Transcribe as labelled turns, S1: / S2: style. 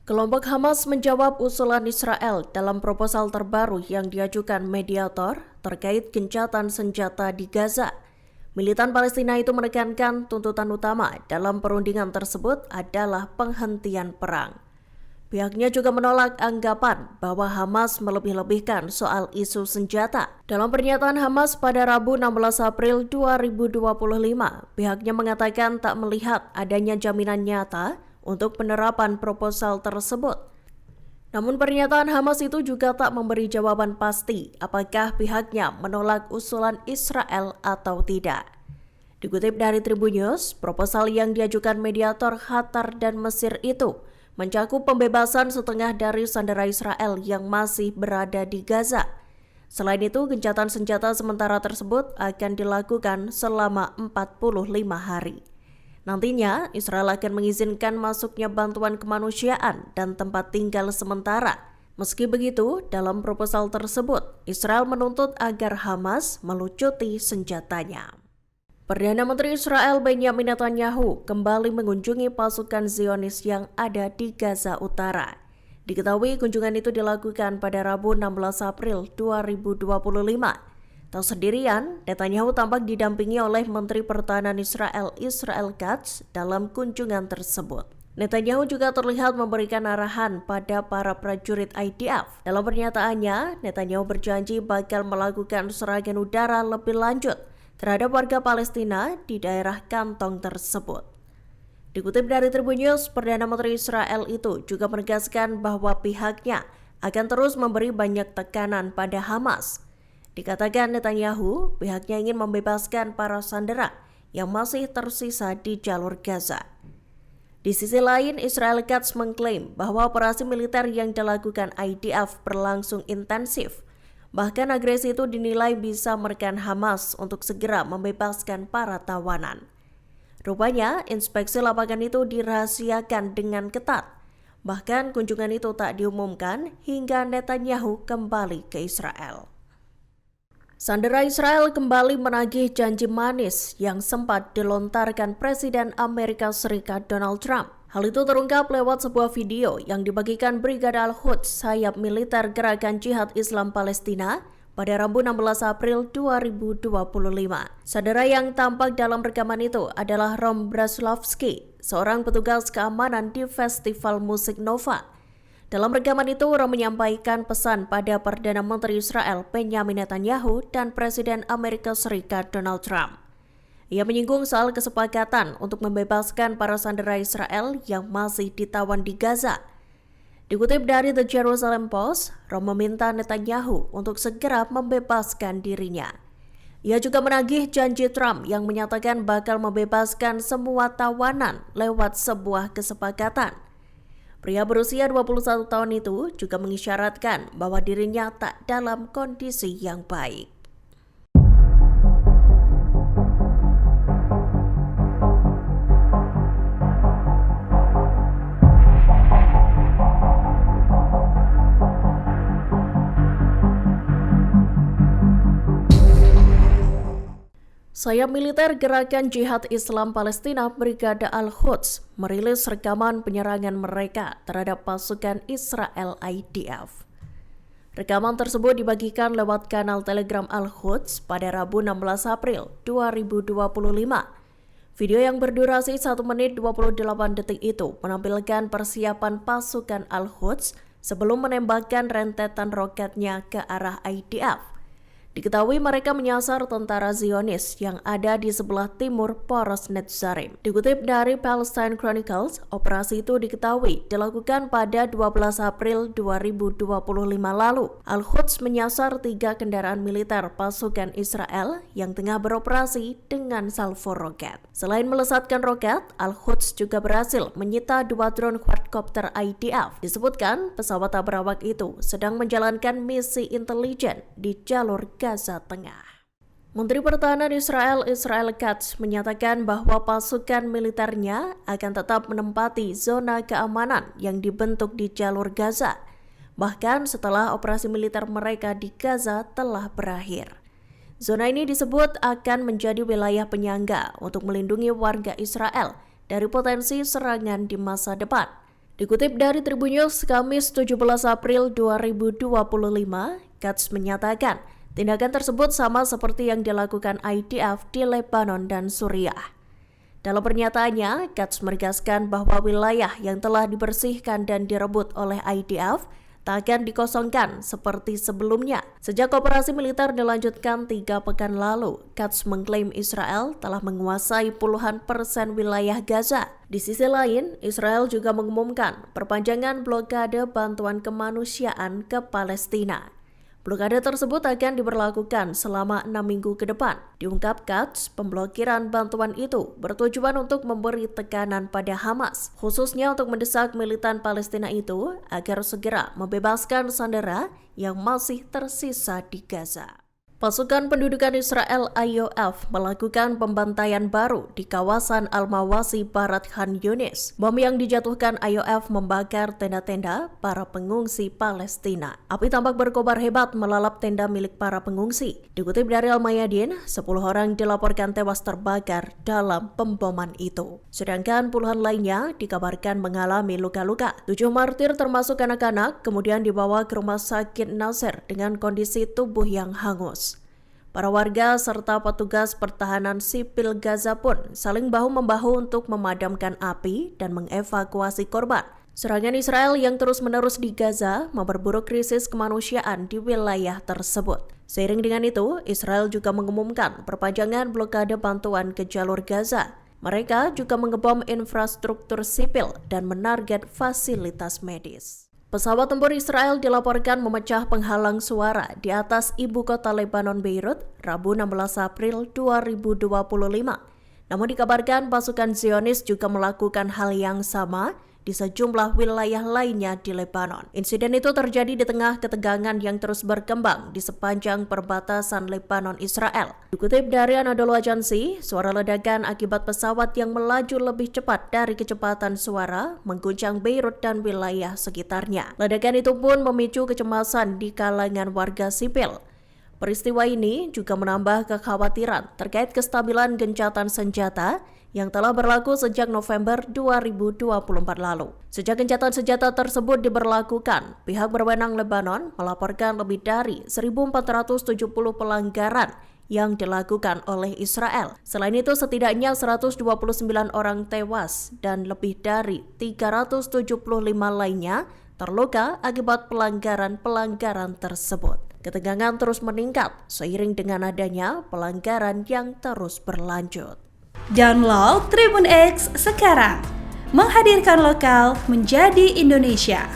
S1: Kelompok Hamas menjawab usulan Israel dalam proposal terbaru yang diajukan mediator terkait gencatan senjata di Gaza. Militan Palestina itu menekankan tuntutan utama dalam perundingan tersebut adalah penghentian perang. Pihaknya juga menolak anggapan bahwa Hamas melebih-lebihkan soal isu senjata. Dalam pernyataan Hamas pada Rabu 16 April 2025, pihaknya mengatakan tak melihat adanya jaminan nyata untuk penerapan proposal tersebut. Namun pernyataan Hamas itu juga tak memberi jawaban pasti apakah pihaknya menolak usulan Israel atau tidak. Dikutip dari Tribun News, proposal yang diajukan mediator Qatar dan Mesir itu mencakup pembebasan setengah dari sandera Israel yang masih berada di Gaza. Selain itu, gencatan senjata sementara tersebut akan dilakukan selama 45 hari. Nantinya, Israel akan mengizinkan masuknya bantuan kemanusiaan dan tempat tinggal sementara. Meski begitu, dalam proposal tersebut, Israel menuntut agar Hamas melucuti senjatanya. Perdana Menteri Israel Benjamin Netanyahu kembali mengunjungi pasukan Zionis yang ada di Gaza Utara. Diketahui kunjungan itu dilakukan pada Rabu 16 April 2025. Tak sendirian, Netanyahu tampak didampingi oleh Menteri Pertahanan Israel Katz dalam kunjungan tersebut. Netanyahu juga terlihat memberikan arahan pada para prajurit IDF. Dalam pernyataannya, Netanyahu berjanji bakal melakukan serangan udara lebih lanjut terhadap warga Palestina di daerah kantong tersebut. Dikutip dari Tribun News, Perdana Menteri Israel itu juga menegaskan bahwa pihaknya akan terus memberi banyak tekanan pada Hamas. Dikatakan Netanyahu, pihaknya ingin membebaskan para sandera yang masih tersisa di jalur Gaza. Di sisi lain, Israel Katz mengklaim bahwa operasi militer yang dilakukan IDF berlangsung intensif. Bahkan agresi itu dinilai bisa menekan Hamas untuk segera membebaskan para tawanan. Rupanya, inspeksi lapangan itu dirahasiakan dengan ketat. Bahkan kunjungan itu tak diumumkan hingga Netanyahu kembali ke Israel. Sandera Israel kembali menagih janji manis yang sempat dilontarkan Presiden Amerika Serikat Donald Trump. Hal itu terungkap lewat sebuah video yang dibagikan Brigade Al-Quds sayap militer Gerakan Jihad Islam Palestina pada Rabu 16 April 2025. Sandera yang tampak dalam rekaman itu adalah Rom Braslovski, seorang petugas keamanan di Festival Musik Nova. Dalam rekaman itu, Rom menyampaikan pesan pada Perdana Menteri Israel Benjamin Netanyahu dan Presiden Amerika Serikat Donald Trump. Ia menyinggung soal kesepakatan untuk membebaskan para sandera Israel yang masih ditawan di Gaza. Dikutip dari The Jerusalem Post, Rom meminta Netanyahu untuk segera membebaskan dirinya. Ia juga menagih janji Trump yang menyatakan bakal membebaskan semua tawanan lewat sebuah kesepakatan. Pria berusia 21 tahun itu juga mengisyaratkan bahwa dirinya tak dalam kondisi yang baik. Sayap militer Gerakan Jihad Islam Palestina Brigade Al-Quds merilis rekaman penyerangan mereka terhadap pasukan Israel IDF. Rekaman tersebut dibagikan lewat kanal Telegram Al-Quds pada Rabu 16 April 2025. Video yang berdurasi 1 menit 28 detik itu menampilkan persiapan pasukan Al-Quds sebelum menembakkan rentetan roketnya ke arah IDF. Diketahui mereka menyasar tentara Zionis yang ada di sebelah timur Poros Netzarim. Dikutip dari Palestine Chronicles, operasi itu diketahui dilakukan pada 12 April 2025 lalu. Al-Quds menyasar 3 kendaraan militer pasukan Israel yang tengah beroperasi dengan salvo roket. Selain melesatkan roket, Al-Quds juga berhasil menyita 2 drone quadcopter IDF. Disebutkan pesawat tak berawak itu sedang menjalankan misi intelijen di jalur Gaza Tengah. Menteri Pertahanan Israel Katz menyatakan bahwa pasukan militernya akan tetap menempati zona keamanan yang dibentuk di jalur Gaza, bahkan setelah operasi militer mereka di Gaza telah berakhir. Zona ini disebut akan menjadi wilayah penyangga untuk melindungi warga Israel dari potensi serangan di masa depan. Dikutip dari Tribun News, Kamis 17 April 2025, Quds menyatakan tindakan tersebut sama seperti yang dilakukan IDF di Lebanon dan Suriah. Dalam pernyataannya, Quds menegaskan bahwa wilayah yang telah dibersihkan dan direbut oleh IDF tak akan dikosongkan seperti sebelumnya. Sejak operasi militer dilanjutkan 3 pekan lalu, Quds mengklaim Israel telah menguasai puluhan persen wilayah Gaza. Di sisi lain, Israel juga mengumumkan perpanjangan blokade bantuan kemanusiaan ke Palestina. Blokade tersebut akan diberlakukan selama 6 minggu ke depan. Diungkap Quds, pemblokiran bantuan itu bertujuan untuk memberi tekanan pada Hamas, khususnya untuk mendesak militan Palestina itu agar segera membebaskan sandera yang masih tersisa di Gaza. Pasukan pendudukan Israel IOF melakukan pembantaian baru di kawasan Al-Mawasi Barat Khan Yunis. Bom yang dijatuhkan IOF membakar tenda-tenda para pengungsi Palestina. Api tampak berkobar hebat melalap tenda milik para pengungsi. Dikutip dari Al-Mayadin, 10 orang dilaporkan tewas terbakar dalam pemboman itu. Sedangkan puluhan lainnya dikabarkan mengalami luka-luka. 7 martir termasuk anak-anak kemudian dibawa ke rumah sakit Nasser dengan kondisi tubuh yang hangus. Para warga serta petugas pertahanan sipil Gaza pun saling bahu-membahu untuk memadamkan api dan mengevakuasi korban. Serangan Israel yang terus-menerus di Gaza memperburuk krisis kemanusiaan di wilayah tersebut. Seiring dengan itu, Israel juga mengumumkan perpanjangan blokade bantuan ke jalur Gaza. Mereka juga mengebom infrastruktur sipil dan menarget fasilitas medis. Pesawat tempur Israel dilaporkan memecah penghalang suara di atas ibu kota Lebanon Beirut, Rabu 16 April 2025. Namun dikabarkan pasukan Zionis juga melakukan hal yang sama di sejumlah wilayah lainnya di Lebanon. Insiden itu terjadi di tengah ketegangan yang terus berkembang di sepanjang perbatasan Lebanon-Israel. Dikutip dari Anadolu Agency, suara ledakan akibat pesawat yang melaju lebih cepat dari kecepatan suara mengguncang Beirut dan wilayah sekitarnya. Ledakan itu pun memicu kecemasan di kalangan warga sipil. Peristiwa ini juga menambah kekhawatiran terkait kestabilan gencatan senjata yang telah berlaku sejak November 2024 lalu. Sejak gencatan senjata tersebut diberlakukan, pihak berwenang Lebanon melaporkan lebih dari 1.470 pelanggaran yang dilakukan oleh Israel. Selain itu, setidaknya 129 orang tewas dan lebih dari 375 lainnya terluka akibat pelanggaran-pelanggaran tersebut. Ketegangan terus meningkat seiring dengan adanya pelanggaran yang terus berlanjut.
S2: Download Tribun X sekarang, menghadirkan lokal menjadi Indonesia.